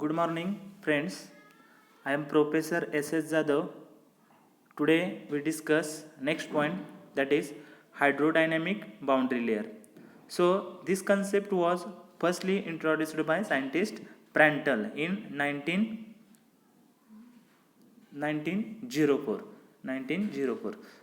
Good morning, friends. I am Professor S.S. Jadhav. Today we discuss next point, that is hydrodynamic boundary layer. So this concept was firstly introduced by scientist Prandtl in 1904.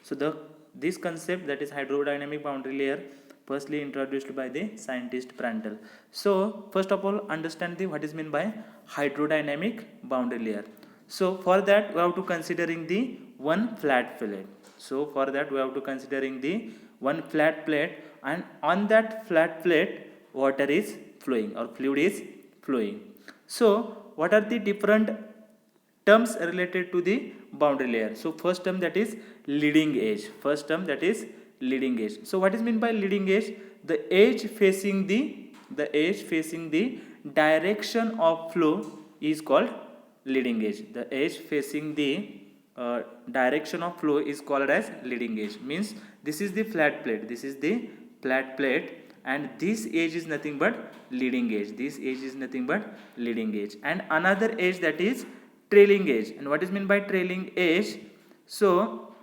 So this concept, that is hydrodynamic boundary layer, firstly introduced by the scientist Prandtl. So first of all, understand the what is meant by hydrodynamic boundary layer. So for that we have to considering the one flat plate. So for that we have to considering the one flat plate, and on that flat plate water is flowing or fluid is flowing. So what are the different terms related to the boundary layer? So first term, that is leading edge. First term, that is leading edge. So what is meant by leading edge? The edge facing the direction of flow is called leading edge. The edge facing the direction of flow is called as leading edge. Means this is the flat plate. This is the flat plate, and this edge is nothing but leading edge. This edge is nothing but leading edge, and another edge, that is trailing edge. And what is meant by trailing edge? So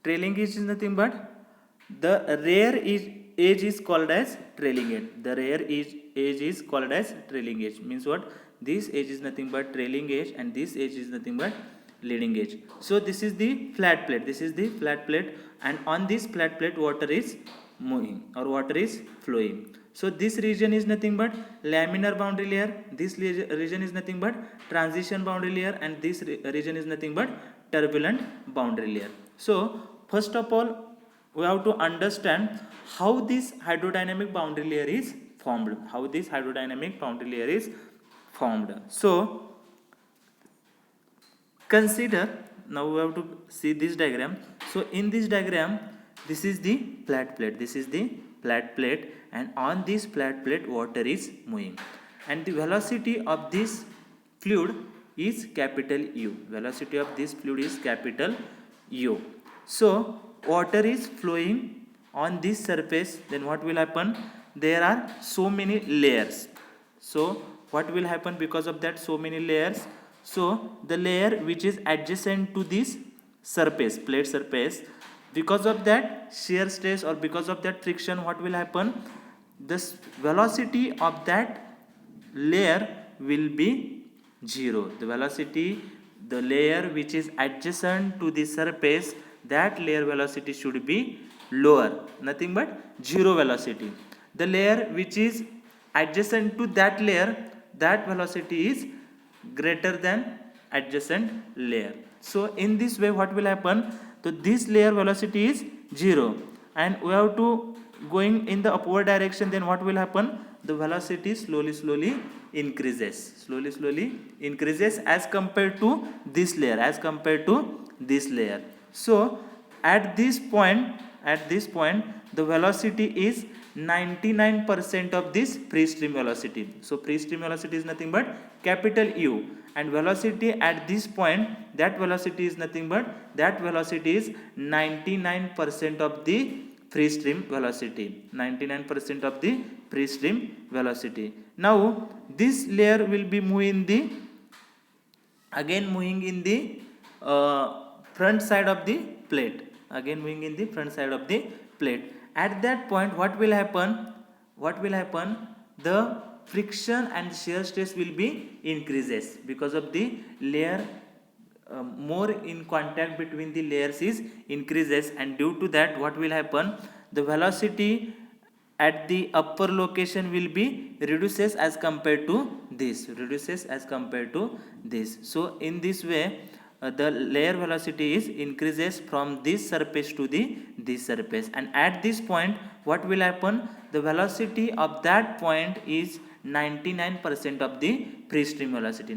trailing edge is nothing but the edge is called as trailing edge. The edge is called as trailing edge. Means what? This edge is nothing but trailing edge, and this edge is nothing but leading edge. So this is the flat plate. This is the flat plate, and on this flat plate water is moving or water is flowing. So this region is nothing but laminar boundary layer. This region is nothing but transition boundary layer, and this region is nothing but turbulent boundary layer. So first of all, we have to understand how this hydrodynamic boundary layer is formed. How this hydrodynamic boundary layer is formed. So consider, now we have to see this diagram. So in this diagram, this is the flat plate. This is the flat plate, and on this flat plate water is moving, and the velocity of this fluid is capital U. Velocity of this fluid is capital U. So water is flowing on this surface. Then what will happen? There are so many layers. So what will happen because of that so many layers? So the layer which is adjacent to this surface, plate surface, because of that shear stress or because of that friction, what will happen? The velocity of that layer will be 0. The velocity, the layer which is adjacent to the surface, that layer velocity should be lower, nothing but 0 velocity. The layer which is adjacent to that layer, that velocity is greater than adjacent layer. So in this way what will happen? So this layer velocity is 0, and we have to going in the upward direction. Then what will happen? The velocity slowly increases, as compared to this layer. So at this point the velocity is 99% of this free stream velocity. So free stream velocity is nothing but capital U, and velocity at this point, that velocity is nothing but 99% of the free stream velocity. 99% of the free stream velocity. Now this layer will be moving in the front side of the plate. At that point what will happen? The friction and shear stress will be increases because of the layer more in contact between the layers is increases, and due to that what will happen? The velocity at the upper location will be reduces as compared to this. So in this way the layer velocity is increases from this surface to this surface, and at this point what will happen? The velocity of that point is 99% of the free stream velocity.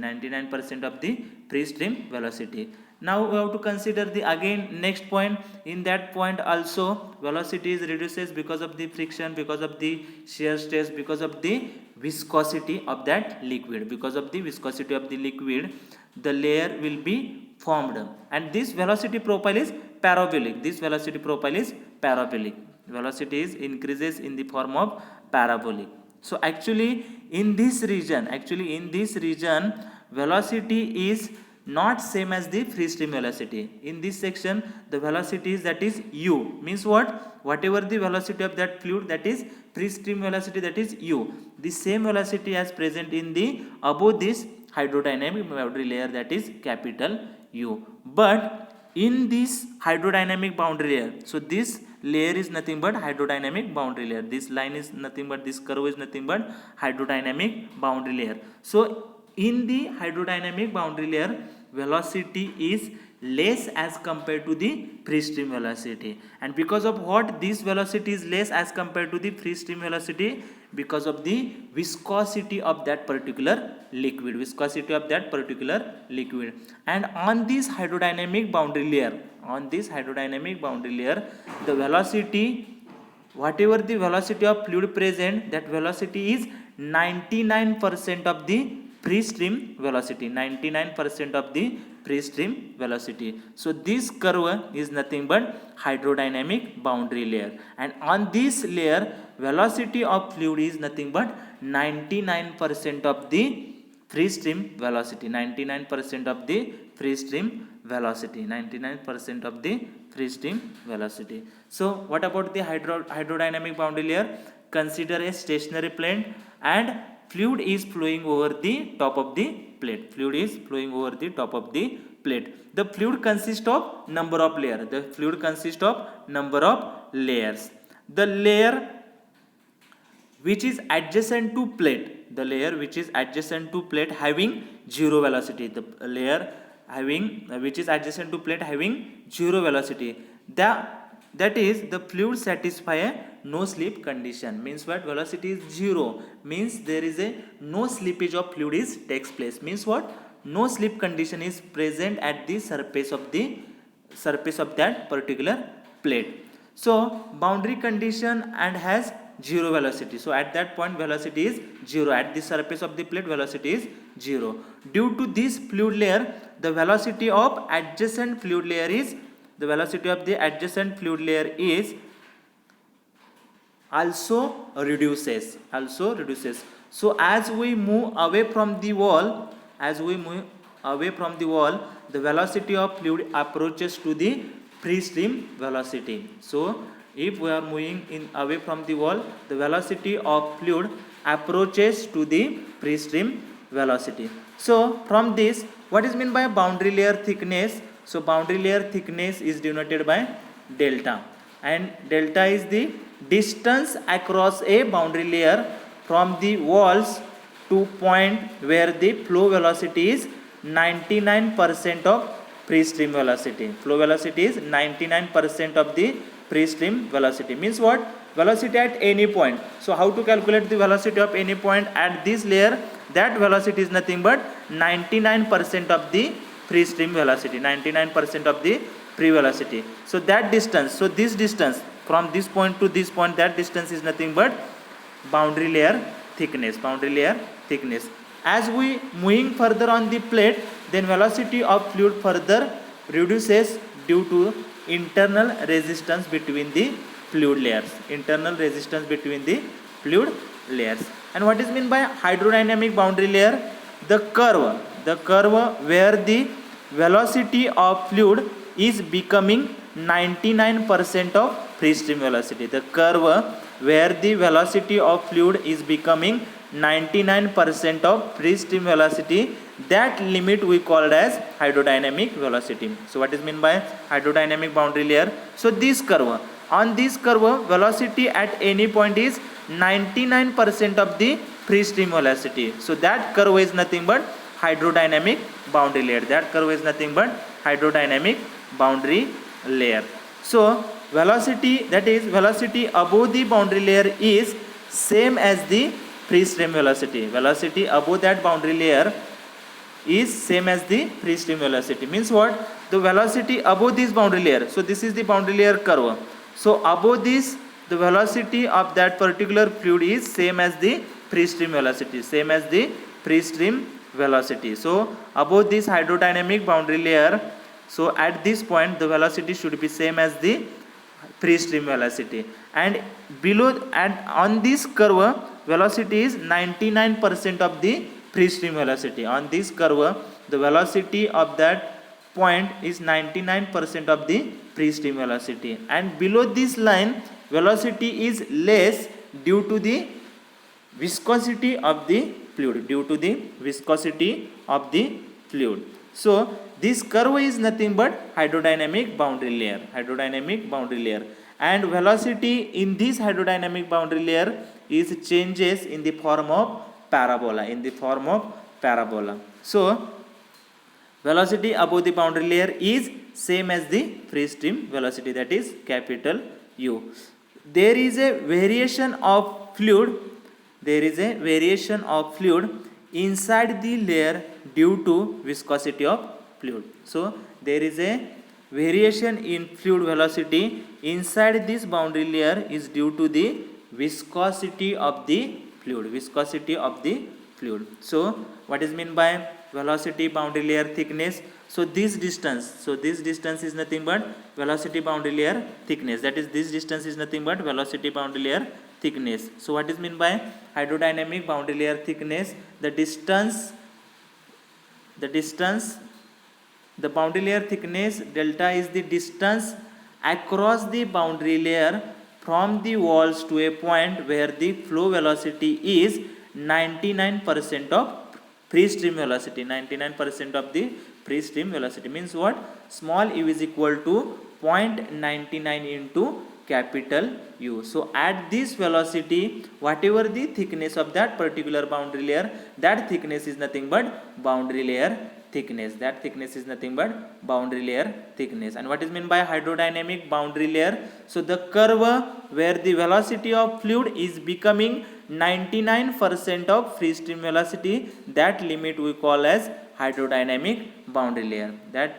Now we have to consider the again next point. In that point also velocity is reduces because of the friction, because of the shear stress, because of the viscosity of that liquid. The layer will be formed, and this velocity profile is parabolic. Velocity is increases in the form of parabolic. So actually in this region velocity is not same as the free stream velocity. In this section the velocity is, that is u, means what, whatever the velocity of that fluid, that is free stream velocity, that is u. The same velocity as present in the above this hydrodynamic boundary layer, that is capital U. But in this hydrodynamic boundary layer, so this layer is nothing but hydrodynamic boundary layer, this line is nothing but, this curve is nothing but hydrodynamic boundary layer. So in the hydrodynamic boundary layer velocity is less as compared to the free stream velocity. And because of what this velocity is less as compared to the free stream velocity? Because of the viscosity of that particular liquid, And on this hydrodynamic boundary layer, the velocity, whatever the velocity of fluid present, that velocity is 99% of the free stream velocity, 99% of the free stream velocity. So this curve is nothing but hydrodynamic boundary layer, and on this layer velocity of fluid is nothing but 99% of the free stream velocity, 99% of the free stream velocity, 99% of the free stream velocity. So what about the hydrodynamic boundary layer? Consider a stationary plate and fluid is flowing over the top of the plate. The fluid consists of number of layers. The layer which is adjacent to plate, having zero velocity. The layer which is adjacent to plate having zero velocity. That is, the fluid satisfy a no slip condition. Means what? Velocity is zero, means there is a no slippage of fluid takes place. Means what? No slip condition is present at the surface of that particular plate. So boundary condition and has zero velocity. So at that point velocity is zero. At the surface of the plate velocity is zero. Due to this fluid layer, the velocity of adjacent fluid layer is also reduces. So as we move away from the wall, the velocity of fluid approaches to the free stream velocity. So if we are moving away from the wall, the velocity of fluid approaches to the free stream velocity. So from this, what is meant by boundary layer thickness? So boundary layer thickness is denoted by delta, and delta is the distance across a boundary layer from the walls to point where the flow velocity is 99% of free stream velocity. Flow velocity is 99% of the free stream velocity. Means what? Velocity at any point. So how to calculate the velocity of any point at this layer? That velocity is nothing but 99% of the free stream velocity, 99% of the free velocity. So that distance, so this distance from this point to this point, that distance is nothing but boundary layer thickness. As we moving further on the plate, then velocity of fluid further reduces due to internal resistance between the fluid layers. And what is meant by hydrodynamic boundary layer? The curve where the velocity of fluid is becoming 99% of free stream velocity. The curve where the velocity of fluid is becoming 99% of free stream velocity, that limit we called as hydrodynamic velocity. So what is meant by hydrodynamic boundary layer? So this curve, on this curve velocity at any point is 99% of the free stream velocity. So that curve is nothing but hydrodynamic boundary layer. So velocity, that is velocity above the boundary layer, is same as the free stream velocity. Velocity above that boundary layer is same as the free stream velocity. Means what? The velocity above this boundary layer. So this is the boundary layer curve. So above this, the velocity of that particular fluid is same as the free stream velocity. So above this hydrodynamic boundary layer, so at this point the velocity should be same as the free stream velocity, and below and on this curve velocity is 99% of the free stream velocity. On this curve the velocity of that point is 99% of the free stream velocity, and below this line velocity is less due to the viscosity of the fluid, due to the viscosity of the fluid. So this curve is nothing but hydrodynamic boundary layer, hydrodynamic boundary layer, and velocity in this hydrodynamic boundary layer is changes in the form of parabola, in the form of parabola. So velocity above the boundary layer is same as the free stream velocity, that is capital U. There is a variation of fluid, there is a variation of fluid inside the layer due to viscosity of fluid. So there is a variation in fluid velocity inside this boundary layer is due to the viscosity of the fluid, viscosity of the fluid. So what is meant by velocity boundary layer thickness? So this distance is nothing but velocity boundary layer thickness, that is this distance is nothing but velocity boundary layer thickness. So what is meant by hydrodynamic boundary layer thickness? The boundary layer thickness delta is the distance across the boundary layer from the walls to a point where the flow velocity is 99% of free stream velocity. 99% of the free stream velocity means what? Small u is equal to 0.99 into capital U. So at this velocity, whatever the thickness of that particular boundary layer, that thickness is nothing but boundary layer thickness, that thickness is nothing but boundary layer thickness. And what is meant by hydrodynamic boundary layer? So the curve where the velocity of fluid is becoming 99% of free stream velocity, that limit we call as hydrodynamic boundary layer. That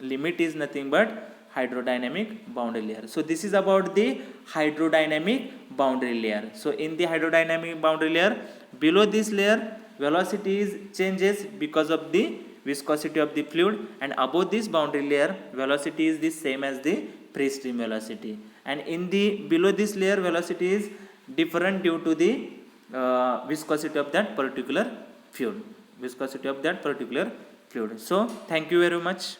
limit is nothing but hydrodynamic boundary layer. So this is about the hydrodynamic boundary layer. So in the hydrodynamic boundary layer, below this layer velocity is changes because of the viscosity of the fluid, and above this boundary layer velocity is the same as the free stream velocity, and in the below this layer velocity is different due to the viscosity of that particular fluid, viscosity of that particular fluid. So thank you very much.